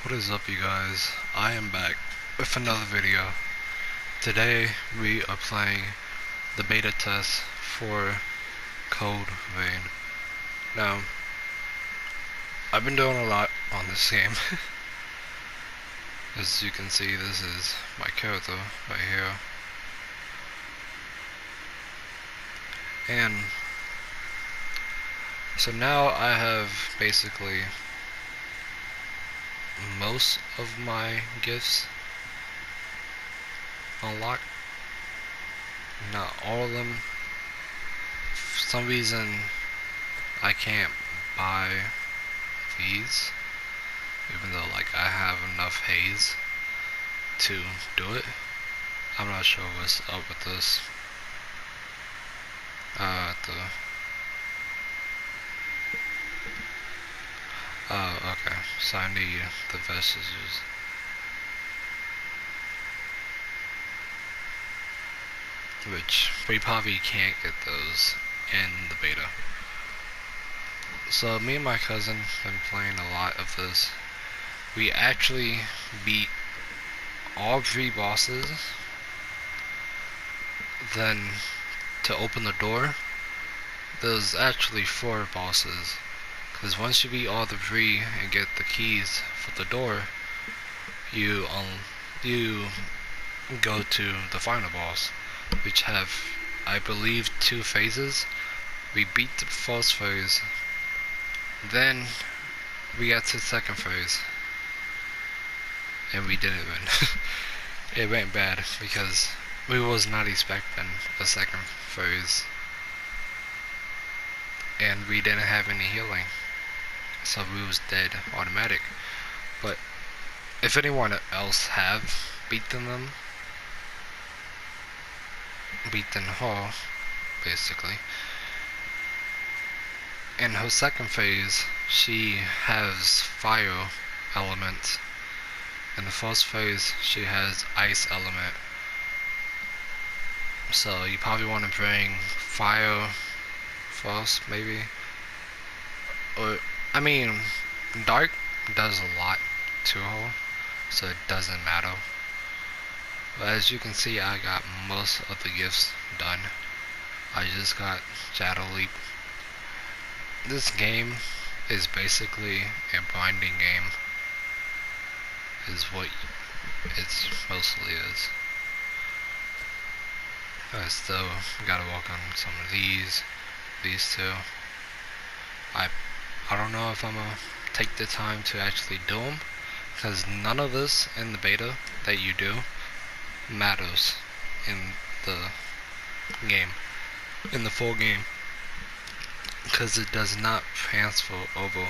What is up, you guys? I am back with another video. Today we are playing the beta test for Code Vein. Now, I've been doing a lot on this game. As you can see, this is my character right here. And so now I have basically most of my gifts unlocked. Not all of them. For some reason I can't buy these, even though like I have enough haze to do it. I'm not sure what's up with this. Okay, so I need the vestiges. Which we probably can't get those in the beta. So me and my cousin have been playing a lot of this. We actually beat all 3 bosses. Then to open the door, there's actually 4 bosses. Because once you beat all the 3 and get the keys for the door, you go to the final boss, which have, I believe, 2 phases. We beat the first phase, then we got to the second phase, and we didn't win. It went bad because we was not expecting a second phase, and we didn't have any healing, so we was dead automatic. But if anyone else have beaten her, basically, in her second phase, she has fire element. In the first phase, she has ice element. So you probably want to bring fire first, maybe. Or, I mean, dark does a lot to her, so it doesn't matter. But as you can see, I got most of the gifts done. I just got Shadow Leap. This game is basically a grinding game, is what it mostly is. I still gotta work on some of these 2. I don't know if I'm gonna take the time to actually do them, because none of this in the beta that you do matters in the game, in the full game, because it does not transfer over.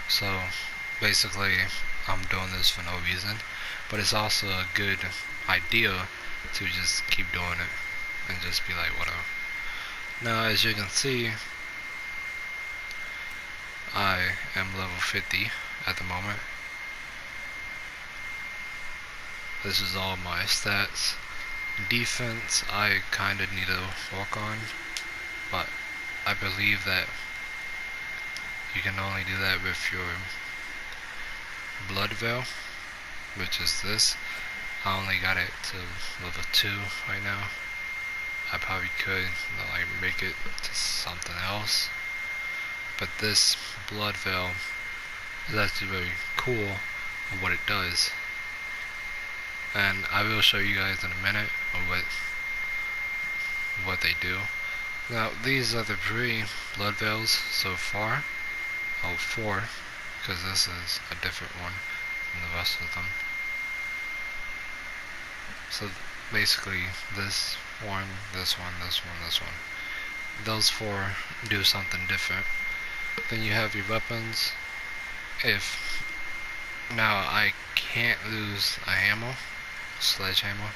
So basically I'm doing this for no reason, but it's also a good idea to just keep doing it and just be like, whatever. Now, as you can see, I am level 50 at the moment. This is all my stats. Defense, I kinda need to work on, but I believe that you can only do that with your Blood Veil, which is this. I only got it to level 2 right now. I probably could like make it to something else, but this Blood Veil is actually very cool on what it does, and I will show you guys in a minute of what they do. Now, these are the 3 Blood Veils so far. Oh, 4, because this is a different one than the rest of them. So basically, this one, this one, this one, this one. Those 4 do something different. Then you have your weapons. Now I can't lose a hammer, sledgehammer.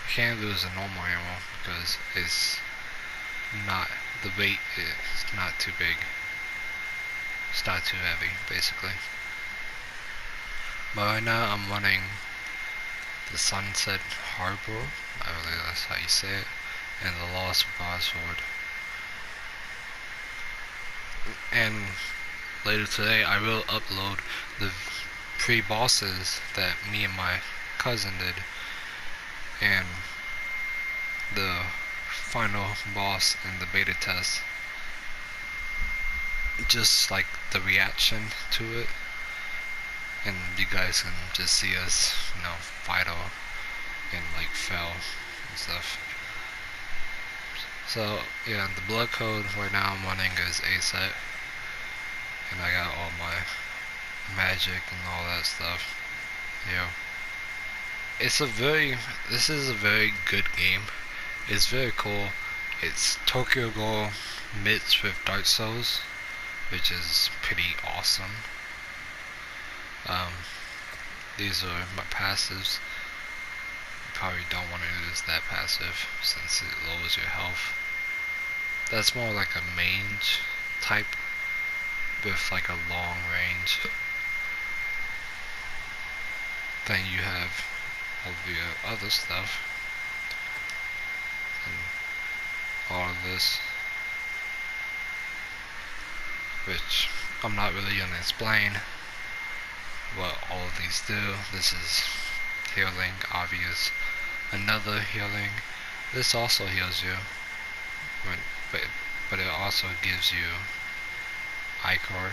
I can't lose a normal hammer because it's not, the weight is not too big. It's not too heavy, basically. But right now I'm running the Sunset Harbor, I believe that's how you say it, and the Lost Broadsword. And later today I will upload the 3 bosses that me and my cousin did, and the final boss in the beta test, just like the reaction to it, and you guys can just see us, fight all and like fail and stuff. So yeah, the blood code right now I'm running is ASET, and I got all my magic and all that stuff. Yeah, this is a very good game. It's very cool. It's Tokyo Ghoul mixed with Dark Souls, which is pretty awesome. These are my passives. You probably don't want to use that passive since it lowers your health. That's more like a mage type with like a long range. Then you have all of your other stuff and all of this, which I'm not really gonna explain what all of these do. This is healing, obvious. Another healing. This also heals you, but it also gives you Ichor.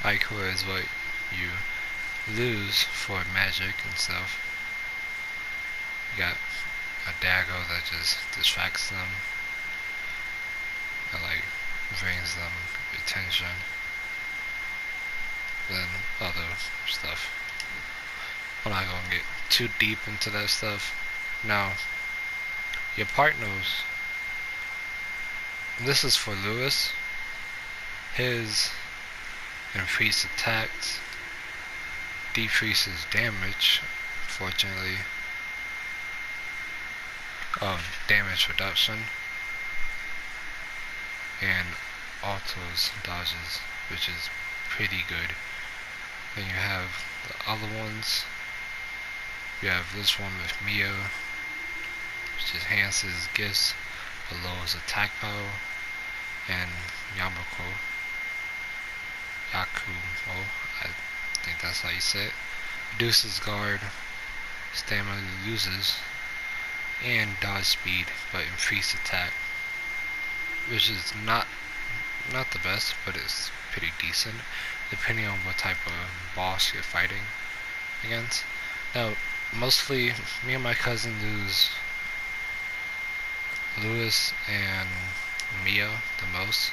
Ichor is what you lose for magic and stuff. You got a dagger that just distracts them, that like brings them attention. Then other stuff. I'm not gonna get too deep into that stuff. Now, your partners. This is for Lewis. His increased attacks decreases damage, fortunately. Damage reduction, and autos dodges, which is pretty good. Then you have the other ones. You have this one with Mia, which enhances gifts but lowers attack power, and Yakumo, I think that's how you say it, reduces guard, stamina loses, and dodge speed but increased attack, which is not the best, but it's pretty decent depending on what type of boss you're fighting against. Now, mostly me and my cousin use Lewis and Mia the most,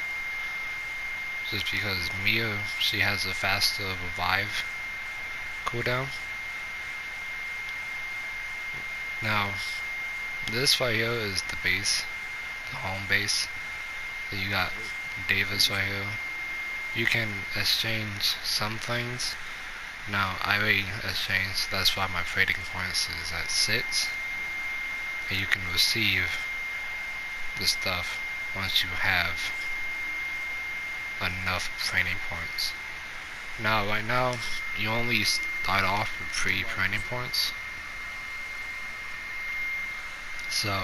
just because Mia, she has a faster revive cooldown. Now, this right here is the base, the home base. Then you got Davis right here. You can exchange some things. Now, I already exchanged, that's why my trading points is at 6. And you can receive the stuff once you have enough training points. Now, right now, you only start off with 3 training points. So,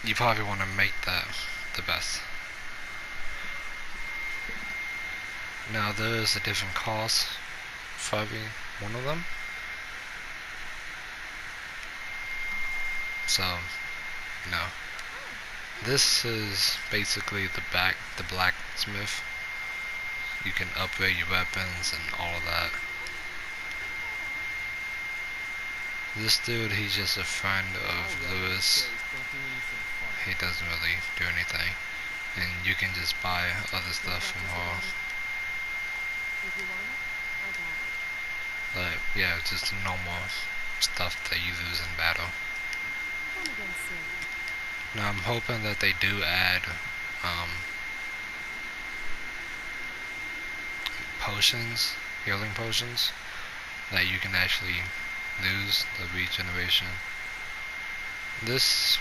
you probably want to make that the best. Now, there is a different cost for every one of them. So, this is basically the blacksmith. You can upgrade your weapons and all of that. This dude, he's just a friend of Lewis. He doesn't really do anything. And you can just buy other stuff from her. But yeah, just normal stuff that you lose in battle. Now I'm hoping that they do add potions, healing potions, that you can actually lose the regeneration. This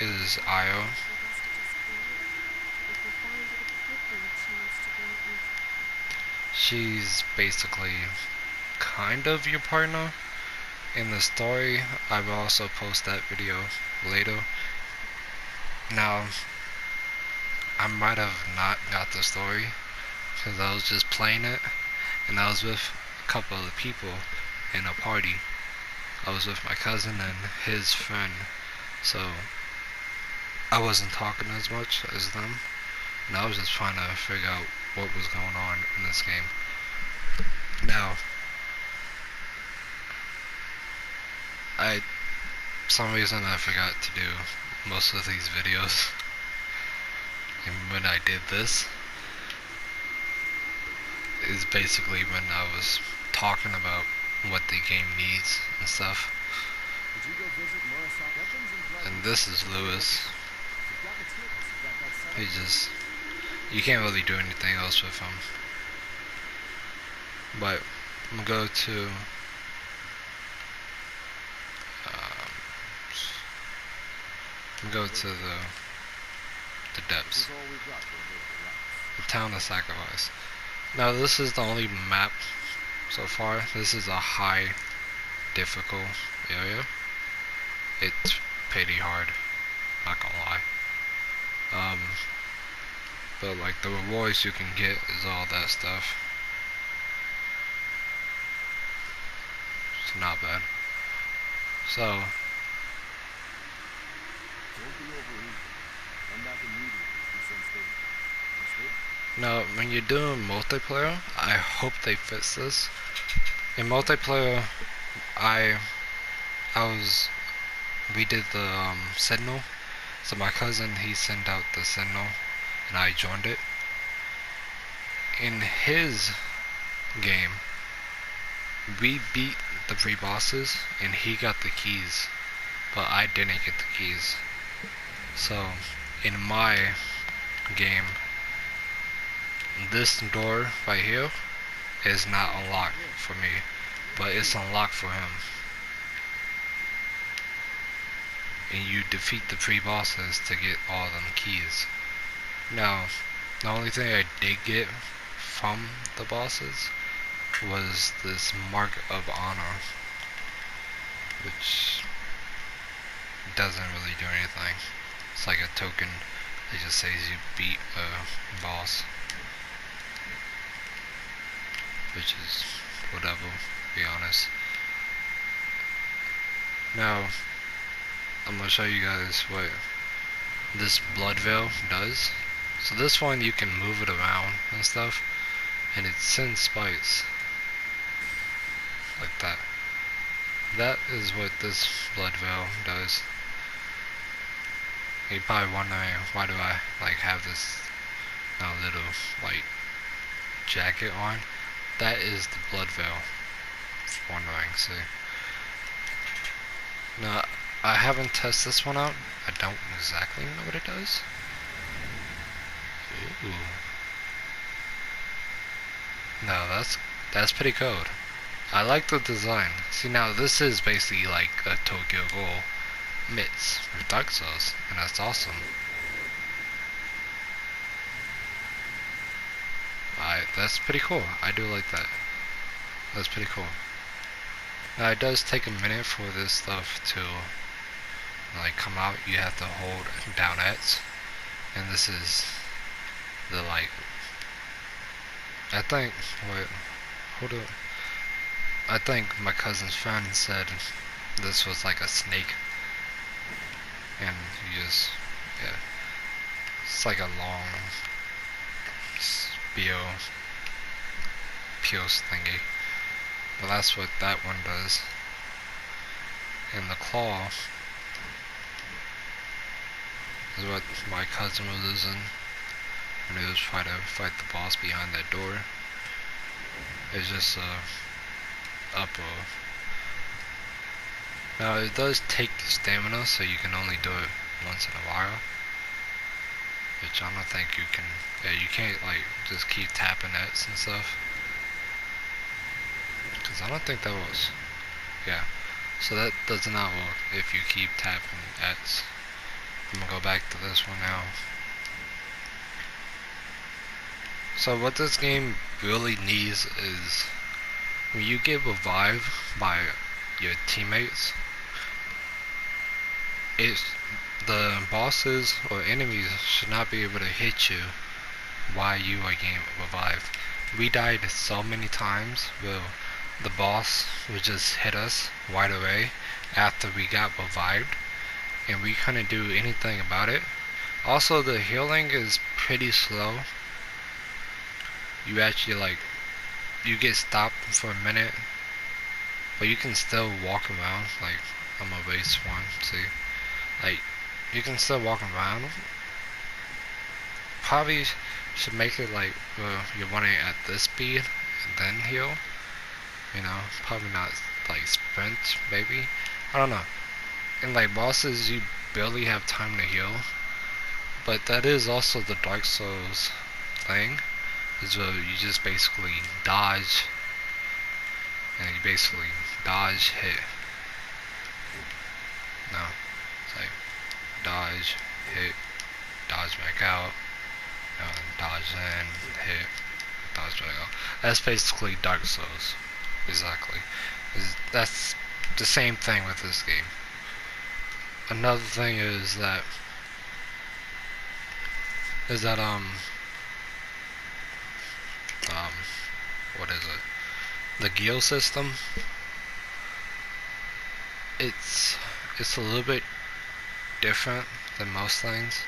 is Io. She's basically kind of your partner in the story. I will also post that video later. Now, I might have not got the story because I was just playing it, and I was with a couple of people in a party. I was with my cousin and his friend, so I wasn't talking as much as them, and I was just trying to figure out what was going on in this game. Now, for some reason I forgot to do most of these videos, and when I did this, is basically when I was talking about what the game needs and stuff. And this is Lewis. You can't really do anything else with him. But I'm gonna go to the depths. The town of Sacrifice. Now this is the only map so far. This is a high difficult area. It's pretty hard, not gonna lie. But like the rewards you can get is all that stuff. It's not bad. So now when you're doing multiplayer, I hope they fix this. In multiplayer, we did the Sentinel. So my cousin, he sent out the Sentinel and I joined it. In his game, we beat the 3 bosses and he got the keys, but I didn't get the keys. So in my game, this door right here is not unlocked for me, but it's unlocked for him. And you defeat the 3 bosses to get all them keys. Now, the only thing I did get from the bosses was this Mark of Honor, which doesn't really do anything. It's like a token that just says you beat a boss, which is whatever, to be honest. Now, I'm gonna show you guys what this blood veil does. So this one you can move it around and stuff, and it sends spikes like that. That is what this blood veil does. You're probably wondering, why do I like have this little like jacket on? That is the blood veil. If you're wondering, see. Now, I haven't tested this one out. I don't exactly know what it does. Ooh. No, that's pretty cool. I like the design. See, now this is basically like a Tokyo Ghoul mix with Dark Souls, and that's awesome. That's pretty cool. I do like that. That's pretty cool. Now it does take a minute for this stuff to like come out. You have to hold down X, and this is the like. I think I think my cousin's friend said this was like a snake, and you just it's like a long Pios thingy. But that's what that one does. And the claw is what my cousin was using when he was trying to fight the boss behind that door. It's just now it does take stamina, so you can only do it once in a while, which I don't think you can. Yeah, you can't like just keep tapping X and stuff, because I don't think that was. Yeah, so that does not work if you keep tapping X. I'm gonna go back to this one now. So what this game really needs is when you get revived by your teammates, the bosses or enemies should not be able to hit you while you are getting revived. we died so many times. Well, the boss would just hit us right away after we got revived, and we couldn't do anything about it. Also, the healing is pretty slow. You actually you get stopped for a minute, but you can still walk around. Like, I'm a race one, see? Like, you can still walk around. Probably should make it like you're running at this speed and then heal. You know, probably not like sprint, maybe. I don't know. And like bosses, you barely have time to heal. But that is also the Dark Souls thing. Is where you just basically dodge, and you basically dodge, hit. No, it's like dodge, hit, dodge back out, dodge in, hit, dodge back out. That's basically Dark Souls. Exactly. That's the same thing with this game. Another thing is that what is it? The guild system. It's a little bit different than most things.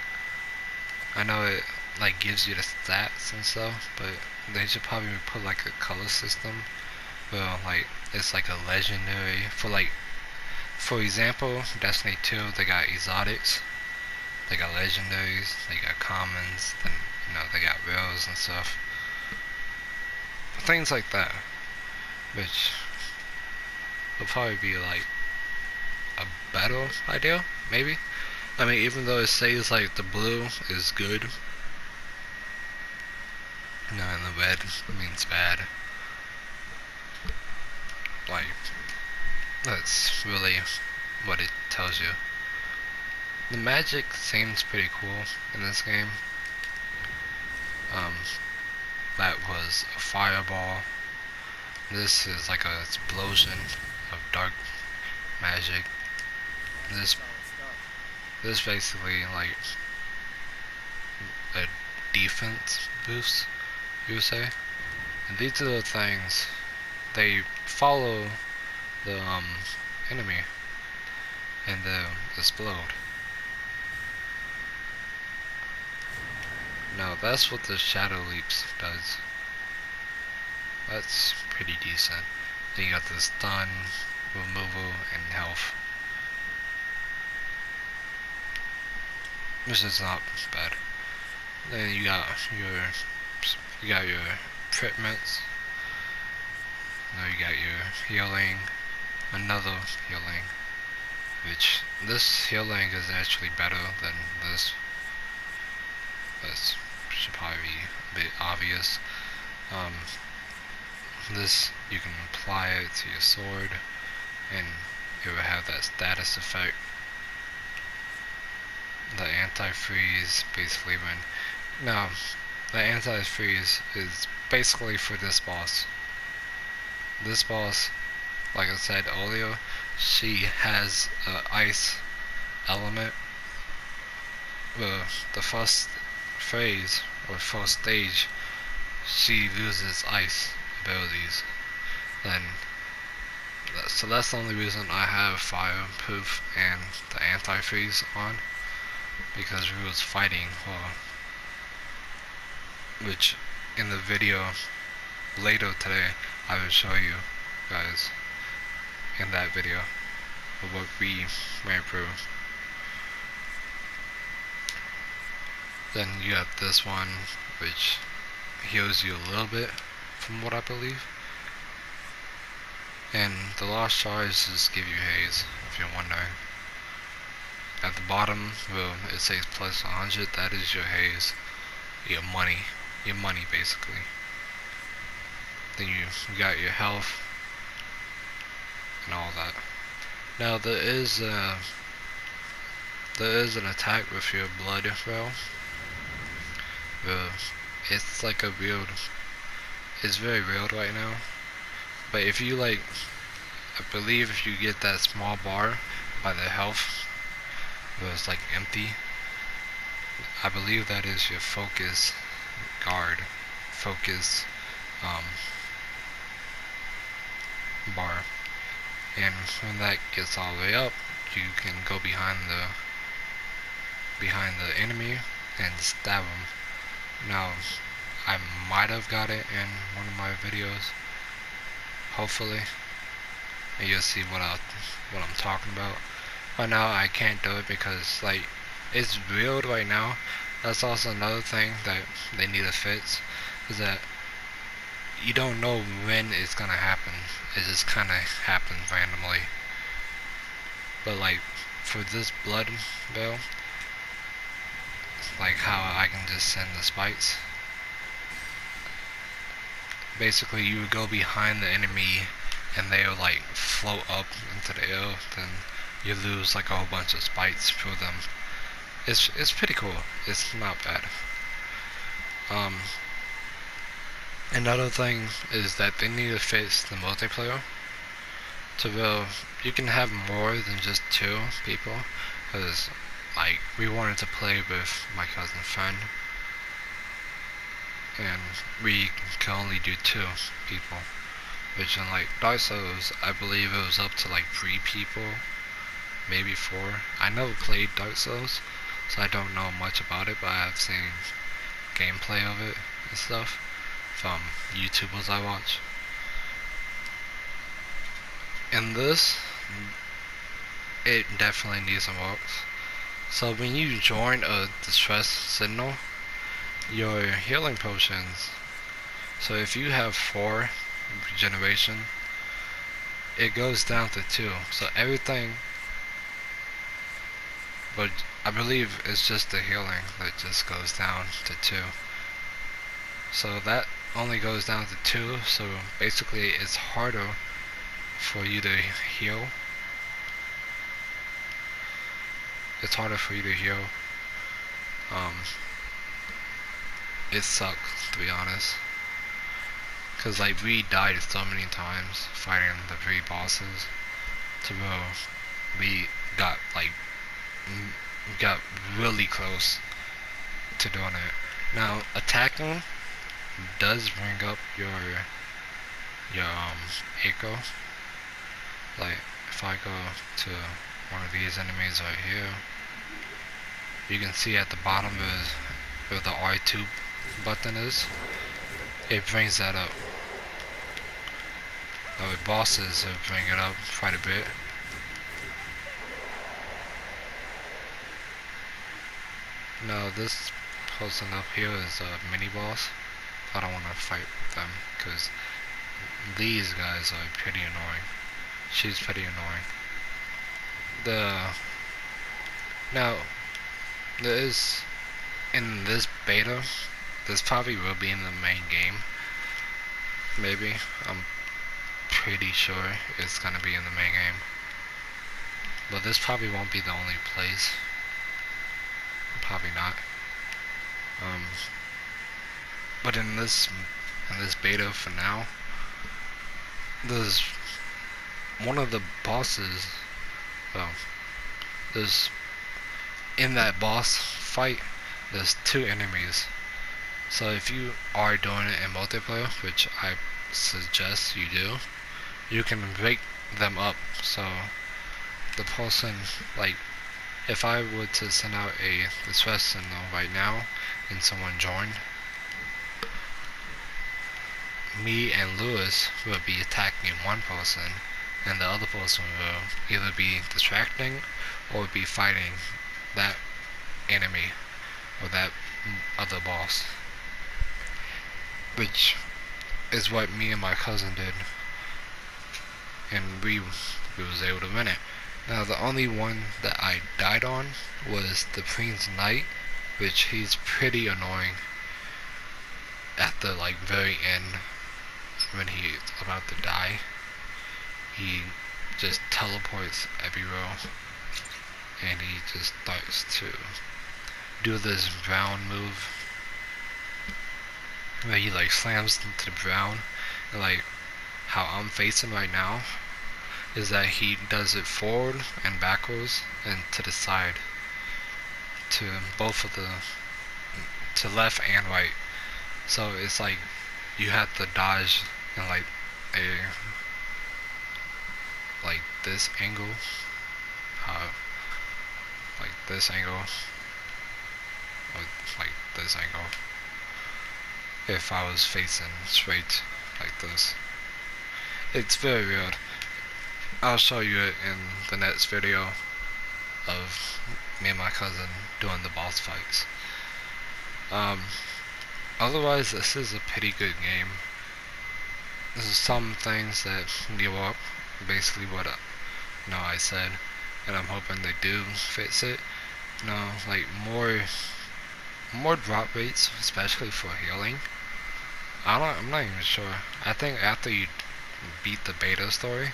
I know it like gives you the stats and stuff, but they should probably put like a color system. Well, like it's like a legendary for example, Destiny 2 they got exotics, they got legendaries, they got commons, then they got rares and stuff. Things like that. Which will probably be like a better idea, maybe. I mean, even though it says like the blue is good, and the red means bad. Like, that's really what it tells you. The magic seems pretty cool in this game. That was a fireball. This is like an explosion of dark magic. This basically like a defense boost, you would say. And these are the things they follow the enemy and they explode. Now that's what the Shadow Leaps does. That's pretty decent. Then you got the stun, removal, and health. Which is not bad. Then you got your treatments. Now you got your healing, another healing, which this healing is actually better than this. This should probably be a bit obvious. This you can apply it to your sword, and it will have that status effect. The anti-freeze basically the anti-freeze is basically for this boss. This boss, like I said earlier, she has an ice element. The first phase or first stage, she loses ice abilities. So that's the only reason I have fireproof and the anti-freeze on, because we was fighting her. Which in the video later today I will show you guys in that video of what we ran through. Then you have this one which heals you a little bit from what I believe. And the lost shards just give you haze, if you're wondering. At the bottom, well, it says plus 100, that is your haze. Your money basically. Then you got your health and all that. Now there is an attack with your blood row. It's like it's very weird right now. But if you I believe if you get that small bar by the health, where it's like empty, I believe that is your focus guard, focus um, bar, and when that gets all the way up, you can go behind the enemy and stab them. Now, I might have got it in one of my videos, hopefully, and you'll see what I'm talking about. But now I can't do it because like it's real right now. That's also another thing that they need to fix, is that you don't know when it's gonna happen. It just kinda happens randomly. But like for this blood bill, like how I can just send the spikes. Basically you would go behind the enemy and they'll like float up into the air, then you lose like a whole bunch of spikes through them. It's pretty cool. It's not bad. Another thing is that they need to fix the multiplayer to where you can have more than just 2 people, because like we wanted to play with my cousin's friend and we can only do 2 people, which in like Dark Souls I believe it was up to like 3 people, maybe 4. I never played Dark Souls, so I don't know much about it, but I've seen gameplay of it and stuff from YouTubers I watch. And this, it definitely needs some work. So when you join a distress signal, your healing potions, so if you have 4 regeneration, it goes down to 2. So everything, but I believe it's just the healing that just goes down to 2. So that only goes down to 2, so basically it's harder for you to heal. It's harder for you to heal. It sucks, to be honest, cause like we died so many times fighting the 3 bosses, to where we got like got really close to doing it. Now attacking does bring up your echo. Like if I go to one of these enemies right here, you can see at the bottom is where the R2 button is. It brings that up. With bosses, it bring it up quite a bit. Now this person up here is a mini boss. I don't want to fight them because these guys are pretty annoying. She's pretty annoying. Now there is, in this beta, this probably will be in the main game. Maybe. I'm pretty sure it's gonna be in the main game. But this probably won't be the only place. Probably not. But in this beta for now, there's one of the bosses. There's in that boss fight, there's 2 enemies. So if you are doing it in multiplayer, which I suggest you do, you can break them up. So the person, like, if I were to send out a distress signal right now and someone joined, me and Lewis will be attacking one person and the other person will either be distracting or be fighting that enemy or that other boss, which is what me and my cousin did, and we was able to win it. Now the only one that I died on was the Prince Knight, which he's pretty annoying at the like very end when he's about to die. He just teleports everywhere and he just starts to do this brown move where he like slams into the ground, and like how I'm facing right now is that he does it forward and backwards and to the side, to both of the, to left and right. So it's like you have to dodge in like a like this angle, uh, like this angle, or like this angle. If I was facing straight like this, it's very weird. I'll show you it in the next video of me and my cousin doing the boss fights. Otherwise, this is a pretty good game. This is some things that give up, basically what I said, and I'm hoping they do fix it. Like more drop rates, especially for healing. I'm not even sure. I think after you beat the beta story,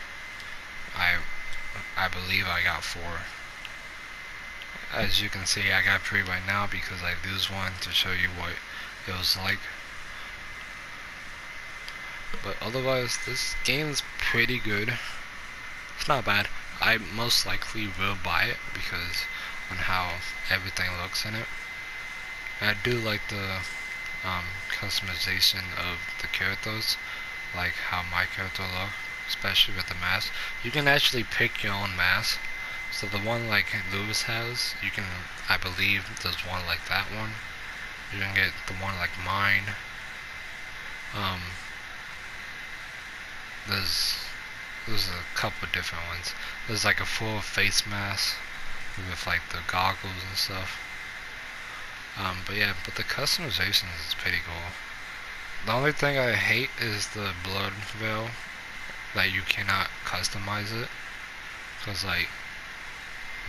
I believe I got 4. As you can see, I got 3 right now because I lose one to show you what it was like. But otherwise, this game's pretty good. It's not bad. I most likely will buy it because on how everything looks in it. And I do like the customization of the characters, like how my character looks, especially with the mask. You can actually pick your own mask. So the one like Lewis has, you can, I believe there's one like that one. You can get the one like mine. There's a couple different ones. There's like a full face mask with like the goggles and stuff. But yeah, but the customization is pretty cool. The only thing I hate is the blood veil, that you cannot customize it. Cause like,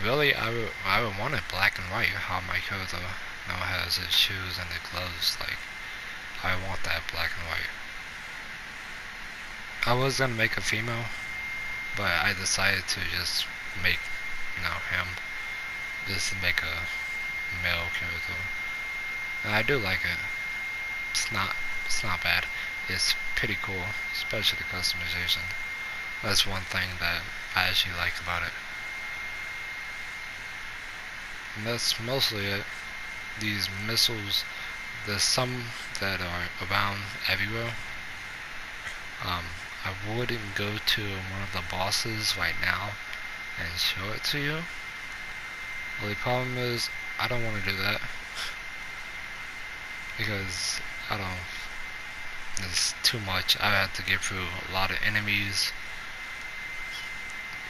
really, I would want it black and white. How my character now has its shoes and its gloves. Like, I want that black and white. I was gonna make a female, but I decided to just make, him. Just to make a male character. And I do like it. It's not bad. It's pretty cool, especially the customization. That's one thing that I actually like about it. And that's mostly it. These missiles, there's some that are around everywhere. I wouldn't go to one of the bosses right now and show it to you. Well, the problem is, I don't want to do that. Because, it's too much. I have to get through a lot of enemies.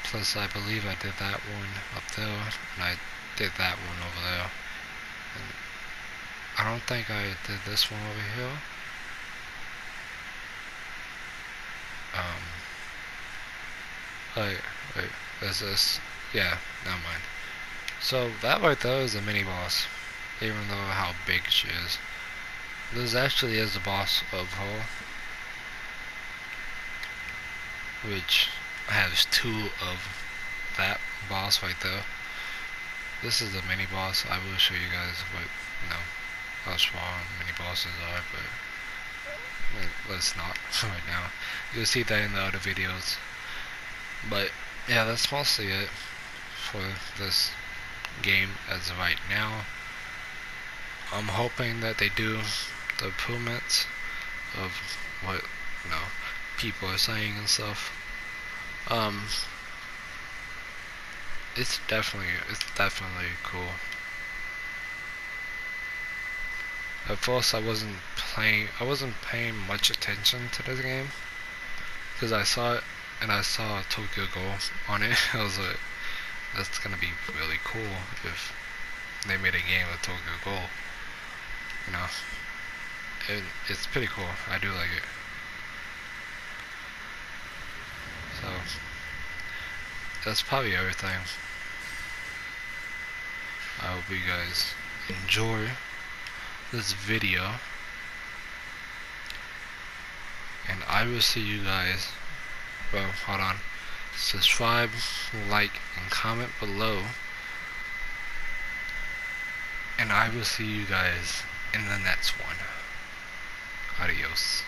Plus, I believe I did that one up there, and I did that one over there. And I don't think I did this one over here. Wait, is this? Yeah, never mind. So, that right there is a mini boss, even though how big she is. This actually is the boss of her, which has 2 of that boss right there. This is the mini boss. I will show you guys what, how strong mini bosses are, but let's not right now. You'll see that in the other videos. But yeah, that's mostly it for this game as of right now. I'm hoping that they do the improvements of what people are saying and stuff. It's definitely cool. At first I wasn't paying much attention to this game because I saw it and I saw Tokyo Ghoul on it. I was like, that's gonna be really cool if they made a game with Tokyo Ghoul. It's pretty cool. I do like it. So that's probably everything. I hope you guys enjoy this video, and I will see you guys. Well, hold on. Subscribe, like, and comment below, and I will see you guys in the next one. Adios.